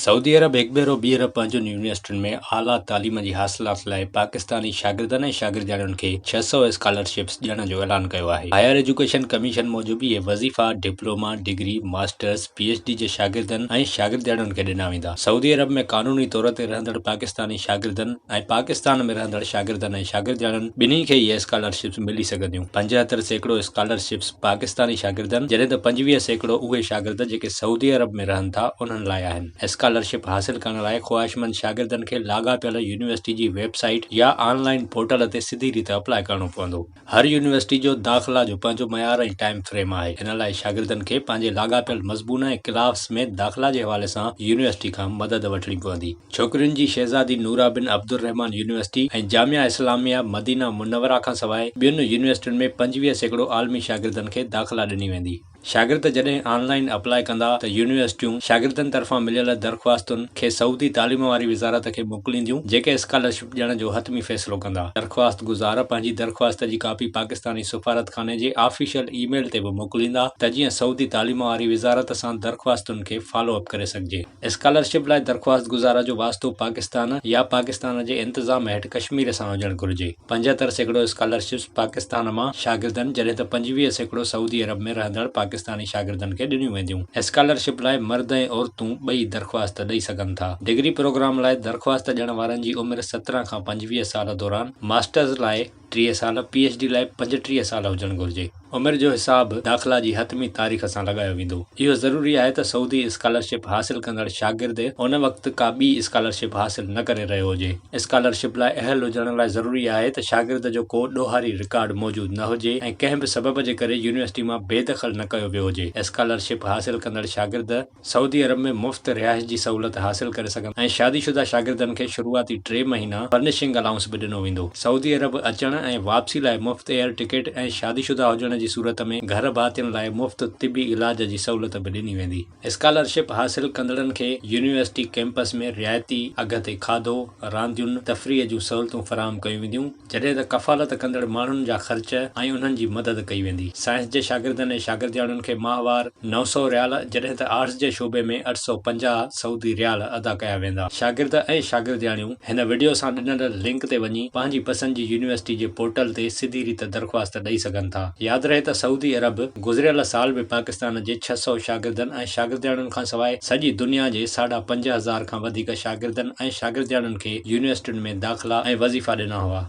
Saudi अरब हिकु भेरो ॿीहर पंहिंजुनि यूनिवर्सिटियुनि में आला तालीम जी हासिलात लाइ पाकिस्तानी शागिर्दनि ऐं शागिर्दियाणियुनि खे 600 स्कॉलरशिप्स ॾियण जो ऐलान कयो आहे। हायर एजुकेशन कमीशन मूजिबि इहे वज़ीफ़ा डिप्लोमा, डिग्री, मास्टर्स, PhD जे शागिर्दनि ऐं शागिर्दियाणियुनि खे ॾिना वेंदा। सऊदी अरब में क़ानूनी तौर ते रहंदड़ पाकिस्तानी शागिर्दनि ऐं पाकिस्तान में रहंदड़ शागिर्दनि ऐं शागिर्दियाणियुनि ॿिन्ही खे इहे स्कॉलरशिप्स मिली सघंदियूं। 75% स्कॉलरशिप्स पाकिस्तानी शागिर्दनि जॾहिं त 25% उहे शागिर्द जेके सऊदी अरब में रहनि था उन्हनि लाइ आहिनि। स्कॉलरशिप हासिल करण लाइ ख़्वाहिशमंद शागिर्दनि खे लाॻापियल यूनिवर्सिटी जी वेबसाइट या ऑनलाइन पोर्टल ते सिधी रीति अप्लाई करणो पवंदो। हर यूनिवर्सिटी जो दाख़िला जो पंहिंजो मयार ऐं टाइम फ्रेम आहे। इन लाइ शागिर्दनि खे पंहिंजे लाॻापियल मज़मून ऐं क्लास में दाख़िला जे हवाले सां यूनिवर्सिटी खां मदद वठणी पवंदी। छोकिरियुनि जी शहज़ादी नूरा बिन अब्दुर्रहमान यूनिवर्सिटी ऐं जामिया इस्लामिया मदीना मुनव्वरा खां सवाइ ॿियुनि यूनिवर्सिटियुनि में 25% आलमी शागिर्दनि खे दाख़िला ॾिनी वेंदी। शागिर्द जॾहिं ऑनलाइन अप्लाई कंदा त यूनिवर्सिटियूं शागिर्दनि तरफ़ां मिलियल दरख़्वास्तुनि खे सऊदी तालीम वारी वज़ारत खे मोकिलींदियूं, जेके स्कॉलरशिप ॾियण जो हतमी फ़ैसिलो कंदा। दरख़्वास्त गुज़ार पंहिंजी दरख़्वास्त जी कापी पाकिस्तानी सफ़ारतखाने जे ऑफिशियल ईमेल ते बि मोकिलींदा त जीअं सऊदी तालीम वारी वज़ारत सां दरख़्वास्तुनि खे फॉलो अप करे सघिजे। स्कॉलरशिप लाइ दरख़्वास्त गुज़ार जो वास्तो पाकिस्तान या पाकिस्तान जे इंतज़ाम हेठि कश्मीर सां हुजणु घुरिजे। 75% स्कॉलरशिप्स पाकिस्तान मां शागिर्दनि जॾहिं त 25% सऊदी अरब में रहंदड़ पाकिस्तानी शागिर्दनि खे ॾिनियूं वेंदियूं। स्कॉलरशिप लाइ मर्द ऐं औरतूं ॿई दरख़्वास्त ॾेई सघनि था। डिग्री प्रोग्राम लाइ दरख़्वास्त ॾियण वारनि जी उमिरि 17 खां 25 साल दौरान, मास्टर्स लाइ 30 साल, PhD लाइ 35 साल हुजणु घुरिजे। उमिरि जो हिसाब दाख़िला जी हतमी तारीख़ सां लॻायो वेंदो। इहो ज़रूरी आहे त सऊदी स्कॉलरशिप हासिल कंदड़ शागिर्द उन वक़्तु का ॿी स्कॉलरशिप हासिल न करे रहियो हुजे। स्कॉलरशिप लाइ अहल हुजण लाइ ज़रूरी आहे त शागिर्द जो को ॾोहारी रिकॉर्ड मौजूदु न हुजे ऐं कंहिं बि सबब जे करे यूनिवर्सिटी मां बेदख़ल न कयो वियो हुजे। स्कॉलरशिप हासिल कंदड़ शागिर्द सऊदी अरब में मुफ़्त रिहाइश जी सहूलियत हासिल करे सघनि ऐं शादीशुदा शागिर्दनि खे शुरूआती 3 महीना फर्निशिंग अलाउंस बि ॾिनो वेंदो। सऊदी अरब अचण ऐं वापसी लाइ मुफ़्त एयर टिकट ऐं शादीशुदा हुजण जी सूरत में घर भातियुनि लाइ मुफ़्त तिबी इलाज जी सहूलियत बि ॾिनी वेंदी। स्कॉलरशिप हासिल कंदड़नि खे यूनिवर्सिटी कैंपस में रिआयती अघ ते खाधो, रांदियुनि, तफ़रीह जूं सहूलियतूं फ़राहम कयूं वेंदियूं, जॾहिं त कफ़ालत कंदड़ माण्हुनि जा ख़र्च ऐं उन्हनि जी मदद कई वेंदी। साइंस जे शागिर्दनि ऐं शागिर्दियाणियुनि खे माहवार 900 रियाल, जॾहिं त आर्ट्स जे शोबे में 850 सऊदी रियाल अदा कया वेंदा। शागिर्द ऐं शागिर्दियाणियूं हिन वीडियो सां ॾिनल लिंक ते वञी पंहिंजी पसंदि जी यूनिवर्सिटी जे पोर्टल ते सिधी रीति दरख़्वास्त ॾेई सघनि था। यादि रहे त सऊदी अरब गुज़िरियल साल में पाकिस्तान जे 600 शागिर्दनि ऐं शागिर्दियाणियुनि खां सवाइ सॼी दुनिया जे 5,500 खां वधीक शागिर्दनि ऐं शागिर्दियाणियुनि खे यूनिवर्सिटियुनि में दाख़िला ऐं वज़ीफ़ा ॾिना हुआ।